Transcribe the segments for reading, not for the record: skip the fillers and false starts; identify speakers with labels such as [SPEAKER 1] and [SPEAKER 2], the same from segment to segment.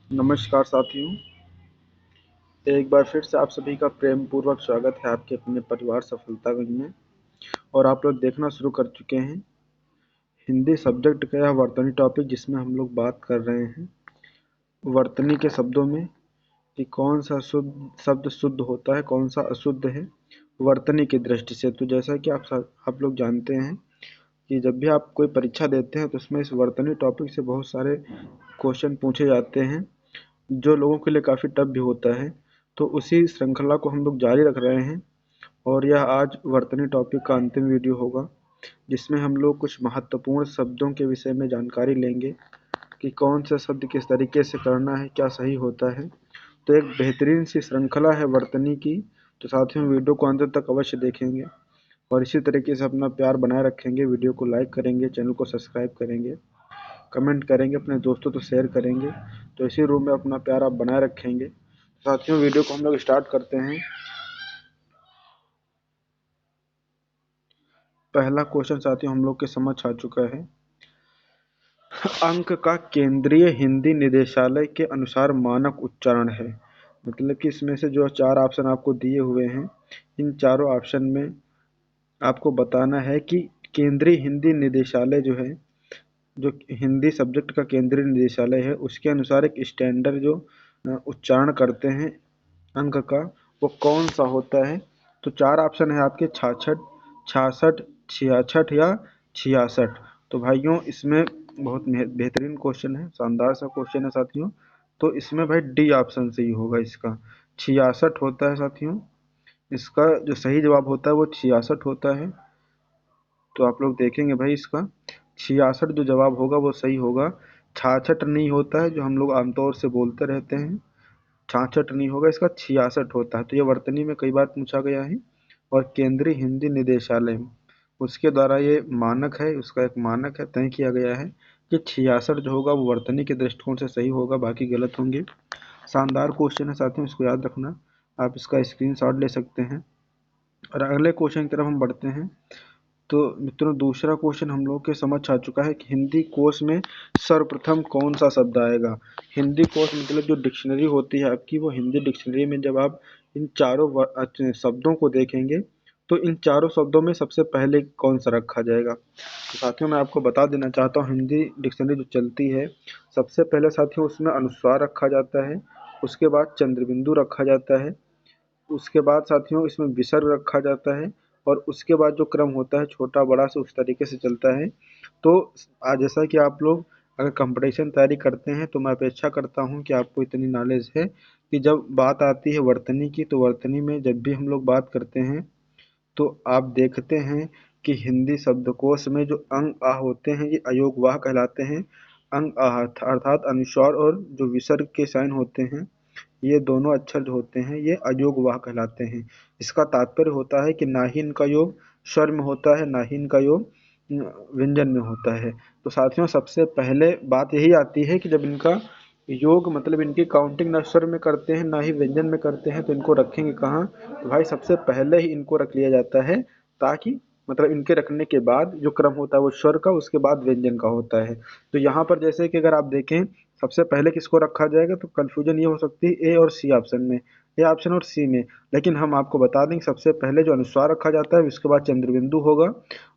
[SPEAKER 1] नमस्कार साथियों, एक बार फिर से आप सभी का प्रेम पूर्वक स्वागत है आपके अपने परिवार सफलतागंज में। और आप लोग देखना शुरू कर चुके हैं हिंदी सब्जेक्ट का यह वर्तनी टॉपिक, जिसमें हम लोग बात कर रहे हैं वर्तनी के शब्दों में कि कौन सा शुद्ध शब्द शुद्ध होता है, कौन सा अशुद्ध है वर्तनी की दृष्टि से। तो जैसा कि आप लोग जानते हैं कि जब भी आप कोई परीक्षा देते हैं तो उसमें इस वर्तनी टॉपिक से बहुत सारे क्वेश्चन पूछे जाते हैं, जो लोगों के लिए काफ़ी टफ भी होता है। तो उसी श्रृंखला को हम लोग जारी रख रहे हैं और यह आज वर्तनी टॉपिक का अंतिम वीडियो होगा, जिसमें हम लोग कुछ महत्वपूर्ण शब्दों के विषय में जानकारी लेंगे कि कौन सा शब्द किस तरीके से करना है, क्या सही होता है। तो एक बेहतरीन सी श्रृंखला है वर्तनी की। तो साथियों, वीडियो को अंत तक अवश्य देखेंगे और इसी तरीके से अपना प्यार बनाए रखेंगे। वीडियो को लाइक करेंगे, चैनल को सब्सक्राइब करेंगे, कमेंट करेंगे, अपने दोस्तों तो शेयर करेंगे। तो इसी रूम में अपना प्यार आप बनाए रखेंगे। साथियों, वीडियो को हम लोग स्टार्ट करते हैं। पहला क्वेश्चन साथियों हम लोग के समझ आ चुका है। अंक का केंद्रीय हिंदी निदेशालय के अनुसार मानक उच्चारण है। मतलब कि इसमें से जो 4 ऑप्शन आपको दिए हुए हैं, इन चारों ऑप्शन में आपको बताना है कि केंद्रीय हिंदी निदेशालय जो है, जो हिंदी सब्जेक्ट का केंद्रीय निदेशालय है, उसके अनुसार एक स्टैंडर्ड जो उच्चारण करते हैं अंक का, वो कौन सा होता है। तो 4 ऑप्शन है आपके: 66, 66, 66 या 66। तो भाइयों, इसमें बहुत बेहतरीन क्वेश्चन है, शानदार सा क्वेश्चन है साथियों। तो इसमें भाई डी ऑप्शन सही होगा, इसका 66 होता है साथियों। इसका जो सही जवाब होता है वो 66 होता है। तो आप लोग देखेंगे भाई, इसका 66 जो जवाब होगा वो सही होगा। 66 नहीं होता है जो हम लोग आमतौर से बोलते रहते हैं, 66 नहीं होगा, इसका 66 होता है। तो ये वर्तनी में कई बार पूछा गया है और केंद्रीय हिंदी निदेशालय उसके द्वारा ये मानक है, उसका एक मानक है, तय किया गया है कि 66 जो होगा वो वर्तनी के दृष्टिकोण से सही होगा, बाकी गलत होंगे। शानदार क्वेश्चन है साथियों, इसको याद रखना। आप इसका स्क्रीनशॉट ले सकते हैं। और अगले क्वेश्चन की तरफ हम बढ़ते हैं। तो मित्रों, दूसरा क्वेश्चन हम लोग के समझ आ चुका है कि हिंदी कोश में सर्वप्रथम कौन सा शब्द आएगा। हिंदी कोश मतलब जो डिक्शनरी होती है आपकी, वो हिंदी डिक्शनरी में जब आप इन चारों शब्दों को देखेंगे तो इन चारों शब्दों में सबसे पहले कौन सा रखा जाएगा। तो साथियों, मैं आपको बता देना चाहता हूँ, हिंदी डिक्शनरी जो चलती है, सबसे पहले साथियों उसमें अनुस्वार रखा जाता है, उसके बाद चंद्रबिंदु रखा जाता है, उसके बाद साथियों इसमें विसर्ग रखा जाता है, और उसके बाद जो क्रम होता है छोटा बड़ा से उस तरीके से चलता है। तो आज जैसा कि आप लोग अगर कंपटीशन तैयारी करते हैं तो मैं अपेक्षा करता हूं कि आपको इतनी नॉलेज है कि जब बात आती है वर्तनी की, तो वर्तनी में जब भी हम लोग बात करते हैं तो आप देखते हैं कि हिंदी शब्दकोश में जो अंग आ होते हैं ये अयोगवाह कहलाते हैं। अंग आ अर्थात अनुस्वार और जो विसर्ग के साइन होते हैं, ये दोनों अक्षर जो होते हैं ये अयोगवाह कहलाते हैं। इसका तात्पर्य होता है कि ना ही इनका योग स्वर में होता है, ना ही इनका योग व्यंजन में होता है। तो साथियों, सबसे पहले बात यही आती है कि जब इनका योग मतलब इनकी काउंटिंग ना स्वर में करते हैं ना ही व्यंजन में करते हैं, तो इनको रखेंगे कहाँ। तो भाई सबसे पहले ही इनको रख लिया जाता है, ताकि मतलब इनके रखने के बाद जो क्रम होता है वो स्वर का, उसके बाद व्यंजन का होता है। तो यहाँ पर जैसे कि अगर आप देखें सबसे पहले किसको रखा जाएगा, तो कन्फ्यूजन ये हो सकती है ए और सी ऑप्शन में, ए ऑप्शन और सी में। लेकिन हम आपको बता दें कि सबसे पहले जो अनुस्वार रखा जाता है, उसके बाद चंद्रबिंदु होगा,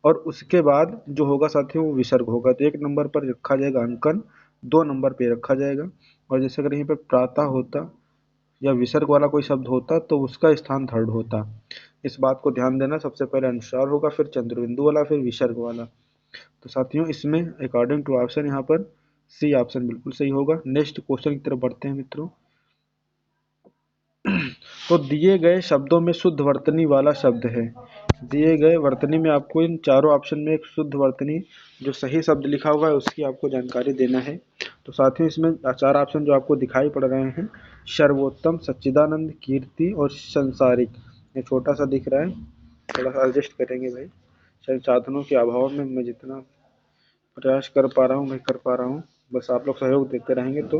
[SPEAKER 1] और उसके बाद जो होगा साथियों वो विसर्ग होगा। तो 1 नंबर पर रखा जाएगा अंकन, 2 नंबर पे रखा जाएगा। और जैसे अगर यहीं पे प्रातः होता या विसर्ग वाला कोई शब्द होता तो उसका स्थान थर्ड होता। इस बात को ध्यान देना, सबसे पहले अनुस्वार होगा, फिर चंद्रबिंदु वाला, फिर विसर्ग वाला। तो साथियों, इसमें अकॉर्डिंग टू ऑप्शन यहाँ पर सी ऑप्शन बिल्कुल सही होगा। नेक्स्ट क्वेश्चन की तरफ बढ़ते हैं मित्रों। तो दिए गए शब्दों में शुद्ध वर्तनी वाला शब्द है। दिए गए वर्तनी में आपको इन चारों ऑप्शन में एक शुद्ध वर्तनी जो सही शब्द लिखा हुआ है उसकी आपको जानकारी देना है। तो साथियों, इसमें 4 ऑप्शन जो आपको दिखाई पड़ रहे हैं: सर्वोत्तम, सच्चिदानंद, कीर्ति और संसारिक। ये छोटा सा दिख रहा है, थोड़ा सा एडजस्ट करेंगे भाई, संसाधनों के अभाव में मैं जितना प्रयास कर पा रहा हूँ मैं कर पा रहा हूँ। बस आप लोग सहयोग देते रहेंगे तो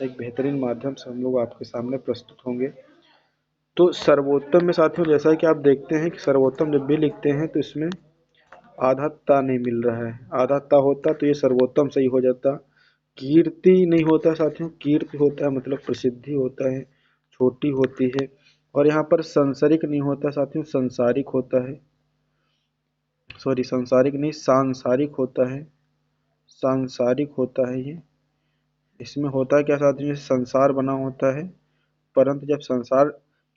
[SPEAKER 1] एक बेहतरीन माध्यम से हम लोग आपके सामने प्रस्तुत होंगे। तो सर्वोत्तम में साथियों जैसा कि आप देखते हैं कि सर्वोत्तम जब भी लिखते हैं तो इसमें आधा ता नहीं मिल रहा है, आधा ता होता तो ये सर्वोत्तम सही हो जाता। कीर्ति नहीं होता साथियों, कीर्ति होता है मतलब प्रसिद्धि होता है, छोटी होती है। और यहाँ पर संसारिक नहीं होता साथियों, संसारिक होता है, सॉरी संसारिक नहीं सांसारिक होता है, सांसारिक होता है ये। इसमें होता है क्या साथियों, जैसे संसार बना होता है, परंतु जब संसार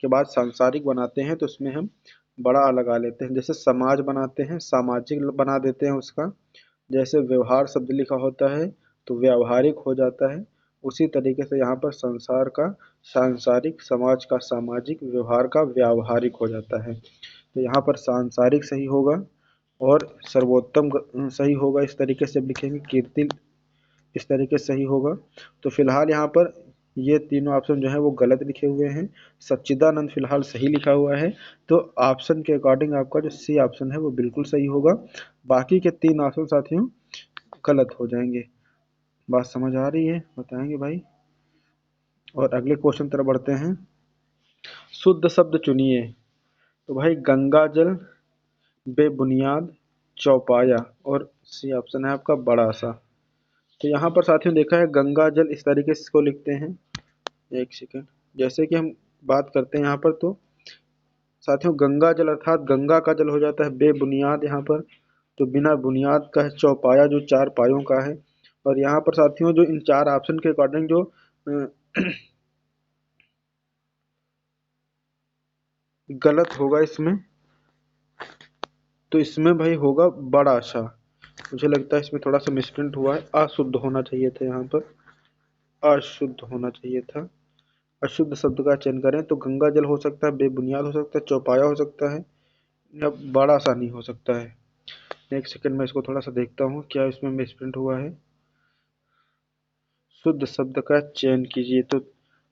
[SPEAKER 1] के बाद सांसारिक बनाते हैं तो उसमें हम बड़ा आ लगा लेते हैं। जैसे समाज बनाते हैं, सामाजिक बना देते हैं उसका। जैसे व्यवहार शब्द लिखा होता है तो व्यावहारिक हो जाता है। उसी तरीके से यहाँ पर संसार का सांसारिक, समाज का सामाजिक, व्यवहार का व्यावहारिक हो जाता है। तो यहाँ पर सांसारिक सही होगा और सर्वोत्तम सही होगा। इस तरीके से लिखेंगे, कीर्ति इस तरीके से सही होगा। तो फिलहाल यहाँ पर ये तीनों ऑप्शन जो है वो गलत लिखे हुए हैं। सच्चिदानंद फिलहाल सही लिखा हुआ है। तो ऑप्शन के अकॉर्डिंग आपका जो सी ऑप्शन है वो बिल्कुल सही होगा। बाकी के 3 ऑप्शन साथियों गलत हो जाएंगे। बात समझ आ रही है, बताएंगे भाई। और अगले क्वेश्चन तरफ बढ़ते हैं। शुद्ध शब्द चुनिए। तो भाई गंगा जल, बेबुनियाद, चौपाया और सी ऑप्शन है आपका बड़ा सा। तो यहाँ पर साथियों देखा है गंगा जल इस तरीके से इसको लिखते हैं। एक सेकेंड, जैसे कि हम बात करते हैं यहाँ पर, तो साथियों गंगा जल अर्थात गंगा का जल हो जाता है बेबुनियाद यहाँ पर। तो बिना बुनियाद का है चौपाया, जो 4 पायों का है। और यहाँ पर साथियों जो इन 4 ऑप्शन के अकॉर्डिंग जो गलत होगा इसमें, तो इसमें भाई होगा बड़ा सा। मुझे लगता है इसमें थोड़ा सा मिसप्रिंट हुआ है, अशुद्ध होना चाहिए था यहाँ पर, अशुद्ध होना चाहिए था। अशुद्ध शब्द का चयन करें तो गंगा जल हो सकता है, बेबुनियाद हो सकता है, चौपाया हो सकता है, या बड़ा सा नहीं हो सकता है। एक सेकंड में इसको थोड़ा सा देखता हूँ क्या इसमें मिसप्रिंट हुआ है। शुद्ध शब्द का चयन कीजिए, तो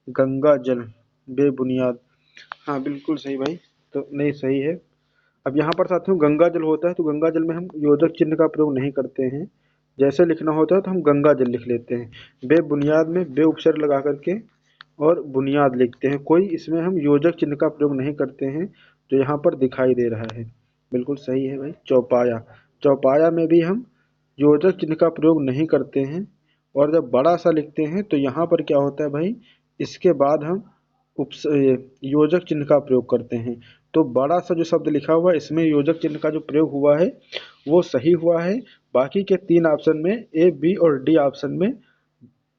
[SPEAKER 1] गंगा जल, बेबुनियाद, हाँ बिल्कुल सही भाई। तो नहीं सही है। अब यहाँ पर साथियों गंगा जल होता है तो गंगा जल में हम योजक चिन्ह का प्रयोग नहीं करते हैं। जैसे लिखना होता है तो हम गंगा जल लिख लेते हैं। बेबुनियाद में बे उपसर्ग लगा करके और बुनियाद लिखते हैं, कोई इसमें हम योजक चिन्ह का प्रयोग नहीं करते हैं, जो यहाँ पर दिखाई दे रहा है। बिल्कुल सही है भाई। चौपाया, चौपाया में भी हम योजक चिन्ह का प्रयोग नहीं करते हैं। और जब बड़ा सा लिखते हैं तो यहाँ पर क्या होता है भाई, इसके बाद हम योजक चिन्ह का प्रयोग करते हैं। तो बड़ा सा जो शब्द लिखा हुआ है इसमें योजक चिन्ह का जो प्रयोग हुआ है वो सही हुआ है। बाकी के 3 ऑप्शन में, ए बी और डी ऑप्शन में,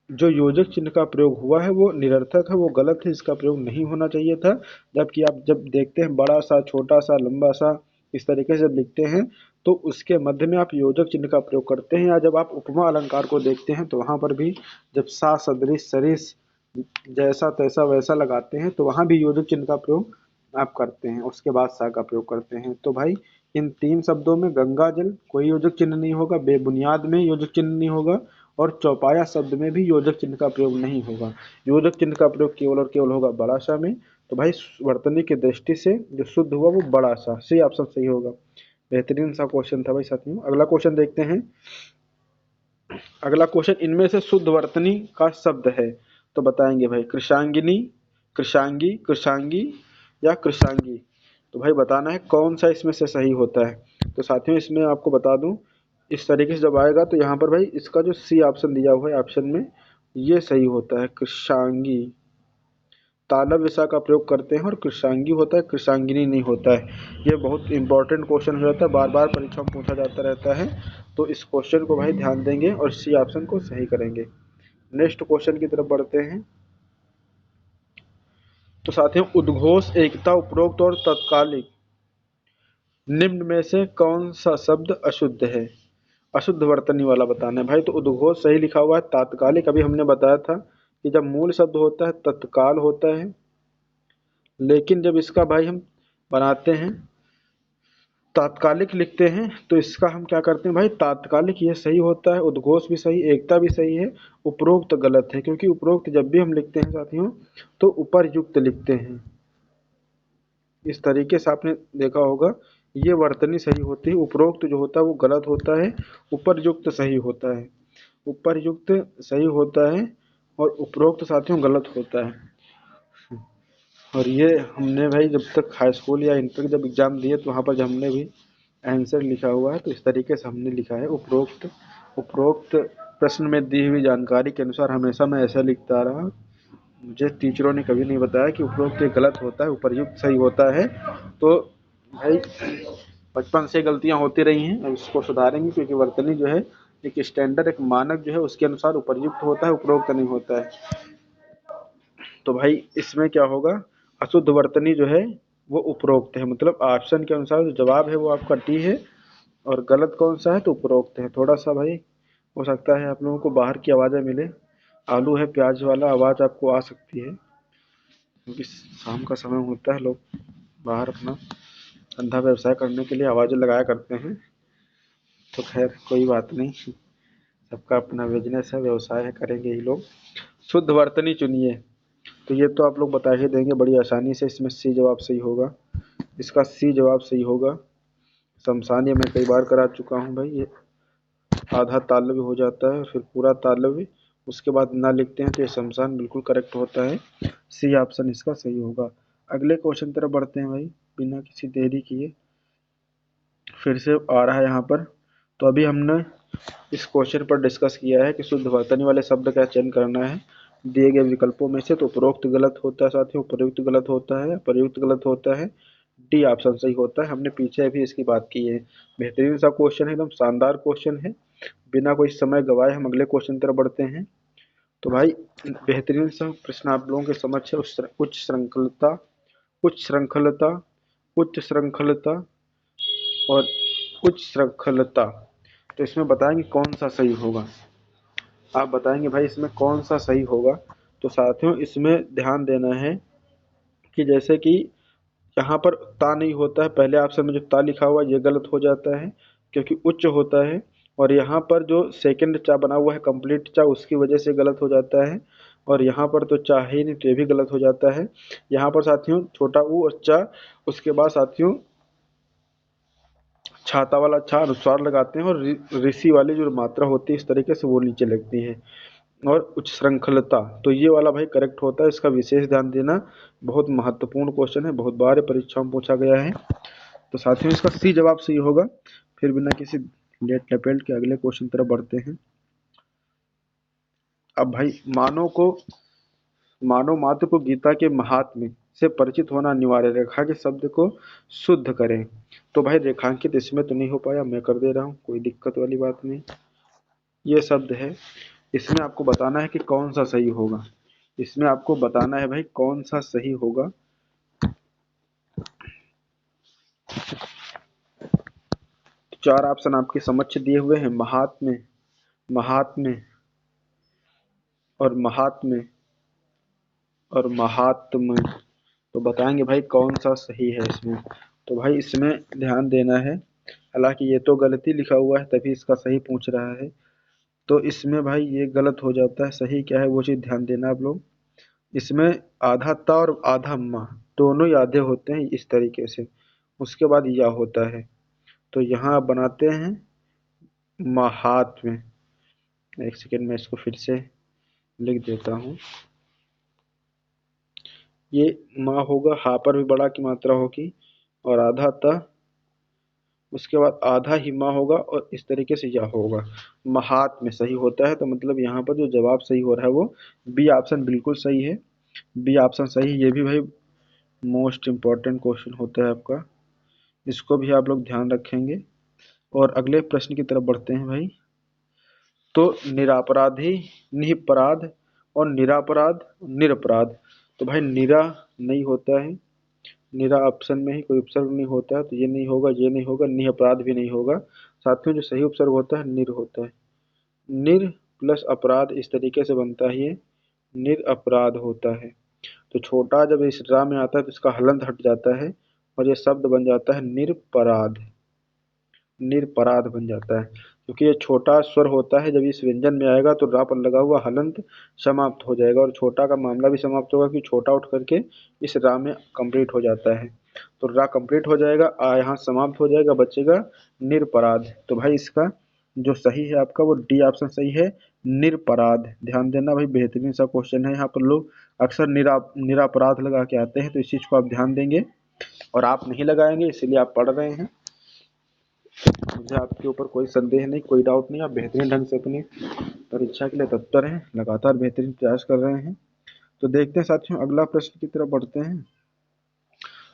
[SPEAKER 1] जो योजक चिन्ह का प्रयोग हुआ है वो निरर्थक है, वो गलत है, इसका प्रयोग नहीं होना चाहिए था। जबकि आप जब देखते हैं बड़ा सा, छोटा सा, लंबा सा, इस तरीके से जब लिखते हैं तो उसके मध्य में आप योजक चिन्ह का प्रयोग करते हैं। या जब आप उपमा अलंकार को देखते हैं तो वहाँ पर भी जब सा सदृश सरिस जैसा तैसा वैसा लगाते हैं तो वहाँ भी योजक चिन्ह का प्रयोग आप करते हैं, उसके बाद सा का प्रयोग करते हैं। तो भाई इन 3 शब्दों में गंगा जल कोई योजक चिन्ह नहीं होगा, बेबुनियाद में योजक चिन्ह नहीं होगा, और चौपाया शब्द में भी योजक चिन्ह का प्रयोग नहीं होगा। योजक चिन्ह का प्रयोग केवल और केवल होगा बड़ा सा में। तो भाई वर्तनी की दृष्टि से जो शुद्ध हुआ वो बड़ा सा, सी ऑप्शन सही होगा। बेहतरीन सा क्वेश्चन था भाई साथियों। अगला क्वेश्चन देखते हैं। अगला क्वेश्चन, इनमें से शुद्ध वर्तनी का शब्द है तो बताएंगे भाई। कृषांगिनी, कृषांगी, कृषांगी या कृषांगी। तो भाई बताना है कौन सा इसमें से सही होता है। तो साथियों इसमें आपको बता दूं, इस तरीके से जब आएगा तो यहाँ पर भाई इसका जो सी ऑप्शन दिया हुआ है ऑप्शन में, ये सही होता है, कृषांगी। तालव्य विशा का प्रयोग करते हैं और कृषांगी होता है, कृषांगिनी नहीं होता है। ये बहुत इंपॉर्टेंट क्वेश्चन हो जाता है, बार बार परीक्षा में पूछा जाता रहता है। तो इस क्वेश्चन को भाई ध्यान देंगे और सी ऑप्शन को सही करेंगे। नेक्स्ट क्वेश्चन की तरफ बढ़ते हैं। तो साथियों उद्घोष, एकता, उपरोक्त और तत्कालिक, निम्न में से कौन सा शब्द अशुद्ध है। अशुद्ध वर्तनी वाला बताना है भाई। तो उद्घोष सही लिखा हुआ है। तात्कालिक अभी हमने बताया था कि जब मूल शब्द होता है तत्काल होता है, लेकिन जब इसका भाई हम बनाते हैं तात्कालिक लिखते हैं तो इसका हम क्या करते हैं भाई, तात्कालिक ये सही होता है, उद्घोष भी सही, एकता भी सही है। उपरोक्त गलत है, क्योंकि उपरोक्त जब भी हम लिखते हैं साथियों तो उपरयुक्त लिखते हैं। इस तरीके से आपने देखा होगा, ये वर्तनी सही होती है, उपरोक्त जो होता है वो गलत होता है, उपरयुक्त सही होता है। उपरयुक्त सही होता है और उपरोक्त साथियों गलत होता है। और ये हमने भाई जब तक हाई स्कूल या इंटर जब एग्ज़ाम दिए तो वहाँ पर जब हमने भी आंसर लिखा हुआ है तो इस तरीके से हमने लिखा है, उपरोक्त, उपरोक्त प्रश्न में दी हुई जानकारी के अनुसार हमेशा मैं ऐसा लिखता रहा। मुझे टीचरों ने कभी नहीं बताया कि उपरोक्त ये गलत होता है, उपर्युक्त सही होता है। तो भाई बचपन से गलतियां होती रही हैं, अब इसको सुधारेंगे, क्योंकि वर्तनी जो है एक स्टैंडर्ड, एक मानक जो है उसके अनुसार उपर्युक्त होता है, उपरोक्त नहीं होता है। तो भाई इसमें क्या होगा, अशुद्ध वर्तनी जो है वो उपरोक्त है, मतलब ऑप्शन के अनुसार जो जवाब है वो आपका डी है, और गलत कौन सा है तो उपरोक्त है। थोड़ा सा भाई हो सकता है आप लोगों को बाहर की आवाज़ें मिले, आलू है प्याज वाला आवाज़ आपको आ सकती है, क्योंकि शाम का समय होता है, लोग बाहर अपना धंधा व्यवसाय करने के लिए आवाज़ें लगाया करते हैं। तो खैर कोई बात नहीं, सबका अपना बिजनेस है, व्यवसाय है, करेंगे ही लोग। शुद्ध वर्तनी चुनिए, तो ये तो आप लोग बता ही देंगे बड़ी आसानी से। इसमें सी जवाब सही होगा, इसका सी जवाब सही होगा। शमशान ये मैं कई बार करा चुका हूँ भाई, ये आधा तालव्य हो जाता है फिर पूरा तालव्य, उसके बाद ना लिखते हैं, तो ये शमशान बिल्कुल करेक्ट होता है। सी ऑप्शन इसका सही होगा। अगले क्वेश्चन तरफ बढ़ते हैं भाई, बिना किसी देरी किए। फिर से आ रहा है यहाँ पर। तो अभी हमने इस क्वेश्चन पर डिस्कस किया है कि शुद्ध वर्तनी वाले शब्द का चयन करना है दिए गए विकल्पों में से। तो उपरोक्त गलत होता है साथियों, प्रयुक्त गलत होता है, प्रयुक्त गलत होता है, डी ऑप्शन सही होता है। हमने पीछे भी इसकी बात की है। बेहतरीन सा क्वेश्चन है, एकदम शानदार क्वेश्चन है। बिना कोई समय गवाए हम अगले क्वेश्चन तरफ बढ़ते हैं। तो भाई बेहतरीन सा प्रश्न आप लोगों के समक्ष है। उच्च श्रृंखलता, उच्च श्रृंखलता, उच्च श्रृंखलता और उच्च श्रृंखलता, तो इसमें बताएंगे कौन सा सही होगा। आप बताएंगे भाई इसमें कौन सा सही होगा। तो साथियों इसमें ध्यान देना है कि जैसे कि यहाँ पर ता नहीं होता है, पहले ऑप्शन में जो ता लिखा हुआ है ये गलत हो जाता है क्योंकि उच्च होता है, और यहाँ पर जो सेकंड चा बना हुआ है कंप्लीट चा, उसकी वजह से गलत हो जाता है, और यहाँ पर तो चा ही नहीं तो ये भी गलत हो जाता है। यहाँ पर साथियों छोटा ऊ और चा, उसके बाद साथियों छाता वाला छा अनुस्वार लगाते हैं, और ऋषि वाली जो मात्रा होती है इस तरीके से वो नीचे लगती है। और उच्च श्रृंखलता, तो ये वाला भाई करेक्ट होता है, इसका विशेष ध्यान देना। बहुत महत्वपूर्ण क्वेश्चन है, बहुत बार परीक्षा में पूछा गया है। तो साथियों इसका सी जवाब सही होगा। फिर बिना किसी लेट लपेट के अगले क्वेश्चन तरफ बढ़ते हैं। अब भाई मानव मात्र को गीता के महात्म्य से परिचित होना अनिवार्य है। रेखा के शब्द को शुद्ध करें। तो भाई रेखांकित इसमें तो नहीं हो पाया, मैं कर दे रहा हूँ, कोई दिक्कत वाली बात नहीं। ये शब्द है, इसमें आपको बताना है कि कौन सा सही होगा। इसमें आपको बताना है भाई कौन सा सही होगा। चार ऑप्शन आपके समक्ष दिए हुए हैं, महात्म्य, महात्म्य और महात्म्य और महात्म। तो बताएंगे भाई कौन सा सही है इसमें। तो भाई इसमें ध्यान देना है, हालांकि ये तो गलती लिखा हुआ है तभी इसका सही पूछ रहा है। तो इसमें भाई ये गलत हो जाता है, सही क्या है वो चीज़ ध्यान देना आप लोग। इसमें आधा ता और आधा मा दोनों ही आधे होते हैं इस तरीके से, उसके बाद या होता है। तो यहाँ आप बनाते हैं महात्म्य। एक सेकेंड में इसको फिर से लिख देता हूँ। ये माँ होगा, हा पर भी बड़ा की मात्रा होगी, और आधा ता, उसके बाद आधा ही माँ होगा, और इस तरीके से या होगा। महात्म्य सही होता है। तो मतलब यहाँ पर जो जवाब सही हो रहा है वो बी ऑप्शन बिल्कुल सही है। बी ऑप्शन सही, ये भी भाई मोस्ट इम्पॉर्टेंट क्वेश्चन होता है आपका, इसको भी आप लोग ध्यान रखेंगे। और अगले प्रश्न की तरफ बढ़ते हैं भाई। तो निरापराधी, निरपराध और निरापराध, निरपराध। तो भाई निरा नहीं होता है, निरा ऑप्शन में ही कोई उपसर्ग नहीं होता है, तो ये नहीं होगा, ये नहीं होगा, निरपराध भी नहीं होगा। साथियों जो सही उपसर्ग होता है निर होता है। निर प्लस अपराध इस तरीके से बनता है, ये निरपराध होता है। तो छोटा जब इस रा में आता है तो इसका हलंत हट जाता है, और ये शब्द बन जाता है निरपराध, निरपराध बन जाता है। क्योंकि ये छोटा स्वर होता है, जब इस व्यंजन में आएगा तो रा पर लगा हुआ हलंत समाप्त हो जाएगा, और छोटा का मामला भी समाप्त होगा कि छोटा उठ करके इस रा में कंप्लीट हो जाता है। तो रा कंप्लीट हो जाएगा, आ यहाँ समाप्त हो जाएगा, बचेगा निरपराध। तो भाई इसका जो सही है आपका वो डी ऑप्शन सही है, निरपराध। ध्यान देना भाई, बेहतरीन सा क्वेश्चन है। यहाँ पर लोग अक्सर निरापराध लगा के आते हैं, तो इस चीज़ को आप ध्यान देंगे, और आप नहीं लगाएंगे इसीलिए आप पढ़ रहे हैं। मुझे आपके ऊपर कोई संदेह नहीं, कोई डाउट नहीं, आप बेहतरीन ढंग से अपनी परीक्षा के लिए तत्पर हैं, लगातार बेहतरीन प्रयास कर रहे हैं। तो देखते हैं साथियों, अगला प्रश्न की तरफ बढ़ते हैं।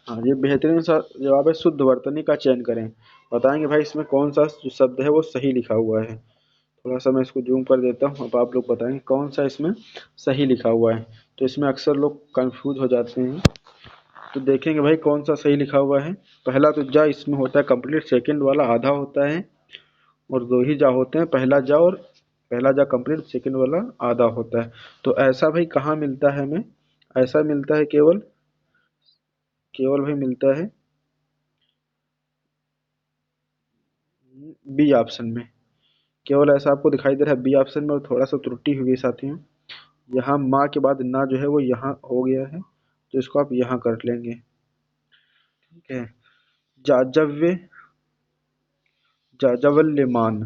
[SPEAKER 1] हाँ, ये बेहतरीन सा जवाब है, शुद्ध वर्तनी का चयन करें। बताएंगे भाई इसमें कौन सा जो शब्द है वो सही लिखा हुआ है। थोड़ा सा मैं इसको जूम कर देता हूँ, अब आप लोग बताएंगे कौन सा इसमें सही लिखा हुआ है। तो इसमें अक्सर लोग कंफ्यूज हो जाते हैं। तो देखेंगे भाई कौन सा सही लिखा हुआ है। पहला तो जा इसमें होता है कंप्लीट, सेकंड वाला आधा होता है, और दो ही जा होते हैं, पहला जा और पहला जा कंप्लीट, सेकंड वाला आधा होता है। तो ऐसा भाई कहाँ मिलता है हमें? ऐसा मिलता है केवल केवल भाई मिलता है बी ऑप्शन में। केवल ऐसा आपको दिखाई दे रहा है बी ऑप्शन में, और थोड़ा सा त्रुटि हुई है साथियों। यहाँ माँ के बाद ना जो है वो यहाँ हो गया है, तो इसको आप यहाँ कर लेंगे। ठीक है, जाजव्य जाजवल्यमान,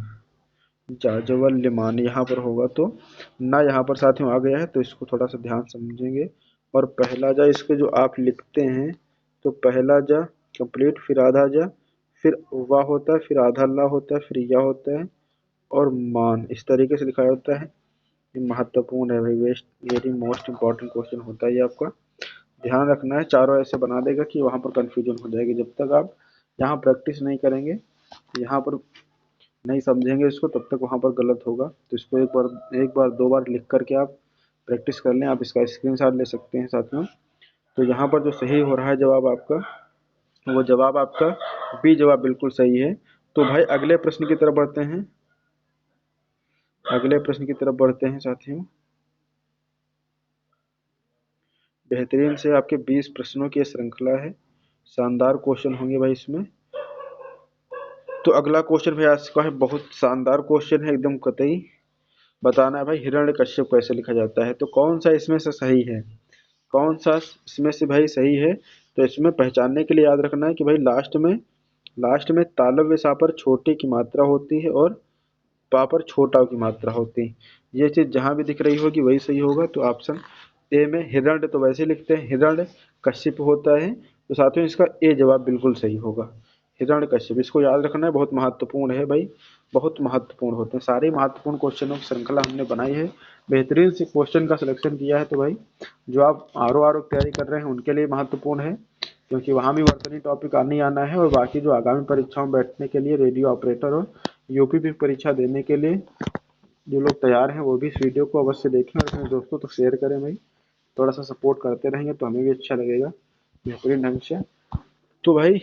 [SPEAKER 1] जाजवल्यमान यहाँ पर होगा, तो ना यहाँ पर साथियों आ गया है, तो इसको थोड़ा सा ध्यान समझेंगे। और पहला जा इसके जो आप लिखते हैं, तो पहला जा कंप्लीट, फिर आधा जा, फिर वाह होता है, फिर आधा ला होता है, फिर या होता है, और मान, इस तरीके से लिखा होता है। ये महत्वपूर्ण है भाई, west very most important question होता है ये आपका। ध्यान रखना है, चारों ऐसे बना देगा कि वहाँ पर कंफ्यूजन हो जाएगी। जब तक आप यहाँ प्रैक्टिस नहीं करेंगे, यहाँ पर नहीं समझेंगे इसको, तब तक वहाँ पर गलत होगा। तो इसको एक बार दो बार लिख करके आप प्रैक्टिस कर लें। आप इसका स्क्रीनशॉट ले सकते हैं साथियों। तो यहाँ पर जो सही हो रहा है जवाब आपका, वो जवाब आपका बी जवाब बिल्कुल सही है। तो भाई अगले प्रश्न की तरफ बढ़ते हैं। अगले प्रश्न की तरफ बढ़ते हैं साथियों। बेहतरीन से आपके 20 प्रश्नों की श्रृंखला है, शानदार क्वेश्चन होंगे भाई इसमें। तो अगला क्वेश्चन भाई आज का है, बहुत शानदार क्वेश्चन है एकदम कतई। बताना है भाई हिरण्यकश्यप कैसे लिखा जाता है। तो कौन सा इसमें से सही है, कौन सा इसमें से भाई सही है? तो इसमें पहचानने के लिए याद रखना है कि भाई लास्ट में तालव्य सा पर छोटे की मात्रा होती है, और पा पर छोटा की मात्रा होती है। ये चीज जहां भी दिख रही होगी वही सही होगा। तो ऑप्शन ए में हिरण्य, तो वैसे लिखते हैं हिरण्य कश्यप होता है, तो साथ में इसका ए जवाब बिल्कुल सही होगा, हिरण्य कश्यप। इसको याद रखना है, बहुत महत्वपूर्ण है भाई, बहुत महत्वपूर्ण होते हैं। सारे महत्वपूर्ण क्वेश्चनों की श्रृंखला हमने बनाई है, बेहतरीन से क्वेश्चन का सिलेक्शन किया है। तो भाई जो आप आर की तैयारी कर रहे हैं उनके लिए महत्वपूर्ण है, क्योंकि वहाँ भी वर्तनी टॉपिक आने आना है। और बाकी जो आगामी परीक्षाओं में बैठने के लिए, रेडियो ऑपरेटर और यूपी भी परीक्षा देने के लिए जो लोग तैयार हैं, वो भी इस वीडियो को अवश्य देखें और अपने दोस्तों तक शेयर करें भाई। थोड़ा सा सपोर्ट करते रहेंगे तो हमें भी अच्छा लगेगा बेहतरीन ढंग से। तो भाई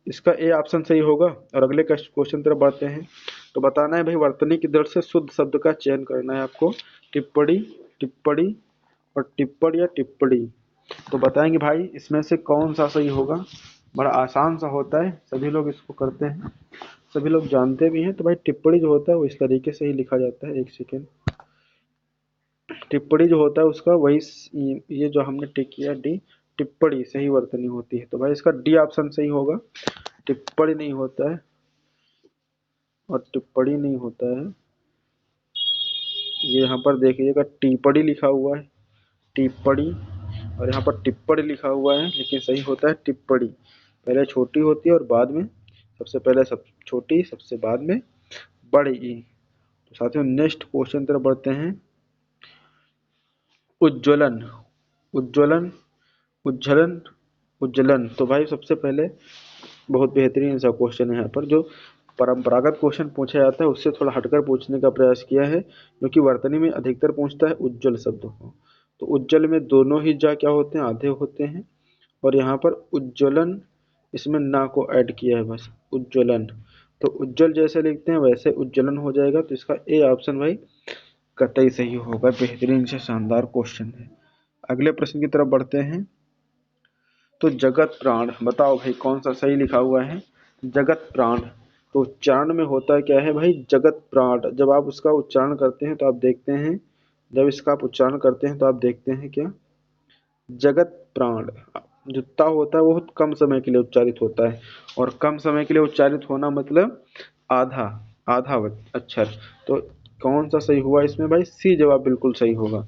[SPEAKER 1] इसका ए ऑप्शन सही होगा। और अगले क्वेश्चन तरफ बढ़ते हैं। तो बताना है भाई वर्तनी की दृढ़ से शुद्ध शब्द का चयन करना है आपको। टिप्पणी, टिप्पणी और टिप्पण या टिप्पणी। तो बताएंगे भाई इसमें से कौन सा सही होगा। बड़ा आसान सा होता है, सभी लोग इसको करते हैं, सभी लोग जानते भी हैं। तो भाई टिप्पणी जो होता है वो इस तरीके से ही लिखा जाता है। एक सेकेंड, टिप्पणी जो होता है उसका वही ये जो हमने टिक किया डी, टिप्पणी सही वर्तनी होती है। तो भाई इसका डी ऑप्शन सही होगा, टिप्पणी नहीं होता है और टिप्पणी नहीं होता है। ये यहाँ पर देखिएगा टिप्पणी लिखा हुआ है, टिप्पणी, और यहाँ पर टिप्पणी लिखा हुआ है, लेकिन सही होता है टिप्पणी। पहले छोटी होती है और बाद में, सबसे पहले सब छोटी, सबसे बाद में बड़ी। तो साथियों नेक्स्ट क्वेश्चन तरफ बढ़ते हैं। उज्ज्वलन, उज्ज्वलन, उज्जलन, उज्जलन। तो भाई सबसे पहले बहुत बेहतरीन सा क्वेश्चन है यहाँ पर, जो परंपरागत क्वेश्चन पूछा जाता है उससे थोड़ा हटकर पूछने का प्रयास किया है, क्योंकि वर्तनी में अधिकतर पूछता है उज्ज्वल शब्द को। तो उज्ज्वल में दोनों ही जा क्या होते हैं, आधे होते हैं। और यहाँ पर उज्ज्वलन, इसमें ना को ऐड किया है बस, उज्ज्वलन। तो उज्ज्वल जैसे लिखते हैं वैसे उज्ज्वलन हो जाएगा। तो इसका ए ऑप्शन भाई कतई सही होगा। बेहतरीन से शानदार क्वेश्चन है। अगले प्रश्न की तरफ बढ़ते हैं। तो जगत प्राण, बताओ भाई कौन सा सही लिखा हुआ है। जगत प्राण, तो उच्चारण में होता क्या है भाई, जगत प्राण। जब आप उसका उच्चारण करते हैं तो आप देखते हैं, जब इसका आप उच्चारण करते हैं तो आप देखते हैं क्या, जगत प्राण जो ता होता है वो बहुत कम समय के लिए उच्चारित होता है। और कम समय के लिए उच्चारित होना मतलब आधा, आधा अक्षर। तो कौन सा सही हुआ इसमें भाई, सी जवाब बिल्कुल सही होगा,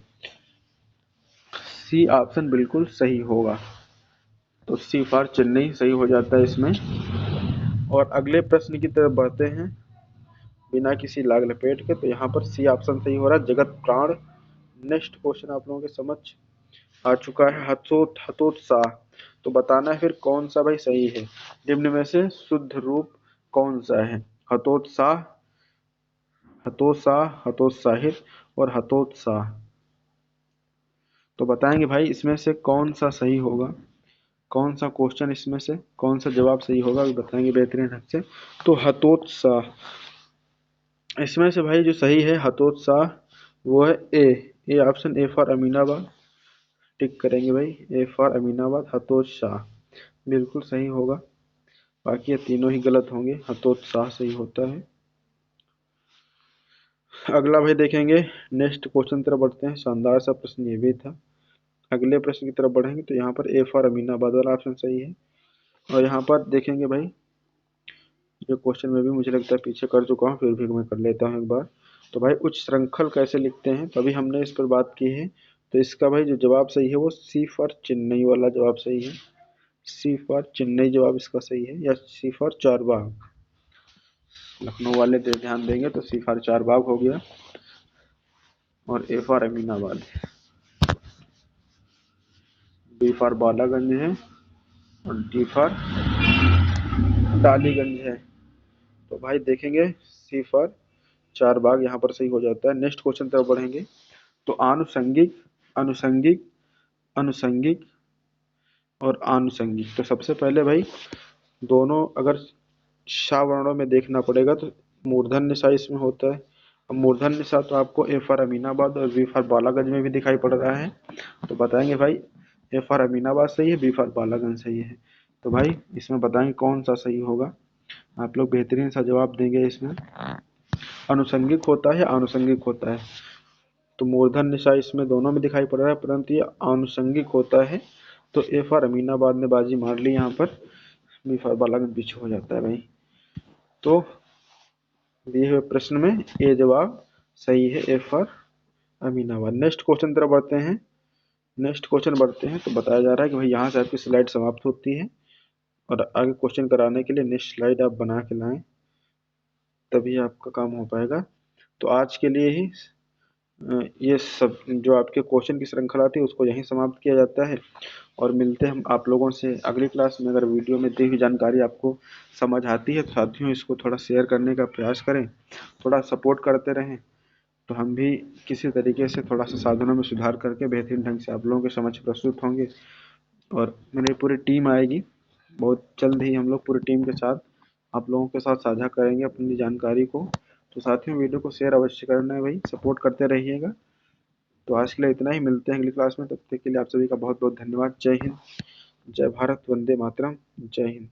[SPEAKER 1] सी ऑप्शन बिल्कुल सही होगा। तो सी फॉर चेन्नई सही हो जाता है इसमें। और अगले प्रश्न की तरफ बढ़ते हैं। बिना किसी लाग लपेट के। तो यहाँ पर सी ऑप्शन सही हो रहा है, जगत प्राण। नेक्स्ट क्वेश्चन आप लोगों के समझ आ चुका है, हतोत्साह। तो बताना है फिर कौन सा भाई सही है, निम्न में से शुद्ध रूप कौन सा है? हतोत्साह, हतोत्साह, हतोत्साहित और हतोत्साह। तो बताएंगे भाई इसमें से कौन सा सही होगा, कौन सा क्वेश्चन इसमें से कौन सा जवाब सही होगा, अभी बताएंगे बेहतरीन ढंग से। तो हतोत्साह, इसमें से भाई जो सही है हतोत्साह वो है A. A option, A for Aminabad. Tick करेंगे भाई, ए फॉर अमीनाबाद, हतोत्साह बिल्कुल सही होगा। बाकी ये तीनों ही गलत होंगे, हतोत्साह सही होता है। अगला भाई देखेंगे, नेक्स्ट क्वेश्चन तरफ बढ़ते हैं। शानदार सा प्रश्न ये भी था। अगले प्रश्न की तरफ बढ़ेंगे तो यहाँ पर ए फॉर अमीनाबाद वाला ऑप्शन सही है। और यहाँ पर देखेंगे भाई, ये क्वेश्चन में भी मुझे लगता है पीछे कर चुका हूँ, फिर भी मैं कर लेता हूँ एक बार। तो भाई उच्च श्रृंखल कैसे लिखते हैं, तभी हमने इस पर बात की है। तो इसका भाई जो जवाब सही है वो सी फॉर चेन्नई वाला जवाब सही है। सी फॉर चेन्नई जवाब इसका सही है, या सी फॉर चारबाग। लखनऊ वाले ध्यान देंगे तो सी फॉर चारबाग हो गया, और A for Aminabad, B for Balaganj है, और डी फॉर डालीगंज है। तो भाई देखेंगे सी फॉर चारबाग यहाँ पर सही हो जाता है। नेक्स्ट क्वेश्चन तरफ बढ़ेंगे। तो आनुषंगिक, अनुषंगिक, अनुषंगिक और आनुषंगिक। तो सबसे पहले भाई दोनों अगर शा वर्णों में देखना पड़ेगा तो मूर्धन्य सा इसमें होता है। अब मूर्धन्य सा तो आपको ए फॉर अमीनाबाद और बी फॉर बालागंज में भी दिखाई पड़ रहा है। तो बताएंगे भाई ए फॉर अमीनाबाद सही है, बी फॉर बालागंज सही है। तो भाई इसमें बताएंगे कौन सा सही होगा। आप लोग बेहतरीन सा जवाब देंगे इसमें। अनुषंगिक होता है, आनुषंगिक होता है। तो मूर्धन्य निशा इसमें दोनों में दिखाई पड़ रहा है, परंतु ये आनुषंगिक होता है। तो ए फॉर अमीनाबाद ने बाजी मार ली यहाँ पर, बी फॉर बालागंज पीछे हो जाता है भाई। तो दिए हुए प्रश्न में ए जवाब सही है, ए फॉर अमीनाबाद। नेक्स्ट क्वेश्चन तरफ बढ़ते हैं। नेक्स्ट क्वेश्चन बढ़ते हैं तो बताया जा रहा है कि भाई यहाँ से आपकी स्लाइड समाप्त होती है, और आगे क्वेश्चन कराने के लिए नेक्स्ट स्लाइड आप बना के लाएं, तभी आपका काम हो पाएगा। तो आज के लिए ही ये सब जो आपके क्वेश्चन की श्रृंखला थी उसको यहीं समाप्त किया जाता है, और मिलते हैं हम आप लोगों से अगली क्लास में। अगर वीडियो में दी हुई जानकारी आपको समझ आती है तो साथियों इसको थोड़ा शेयर करने का प्रयास करें, थोड़ा सपोर्ट करते रहें, तो हम भी किसी तरीके से थोड़ा सा साधनों में सुधार करके बेहतरीन ढंग से आप लोगों के समक्ष प्रस्तुत होंगे। और मेरी पूरी टीम आएगी, बहुत जल्द ही हम लोग पूरी टीम के साथ आप लोगों के साथ साझा करेंगे अपनी जानकारी को। तो साथियों वीडियो को शेयर अवश्य करना है भाई, सपोर्ट करते रहिएगा। तो आज के लिए इतना ही, मिलते हैं अगली क्लास में, तब तक के लिए आप सभी का बहुत बहुत धन्यवाद। जय हिंद, जय भारत, वंदे मातरम, जय हिंद।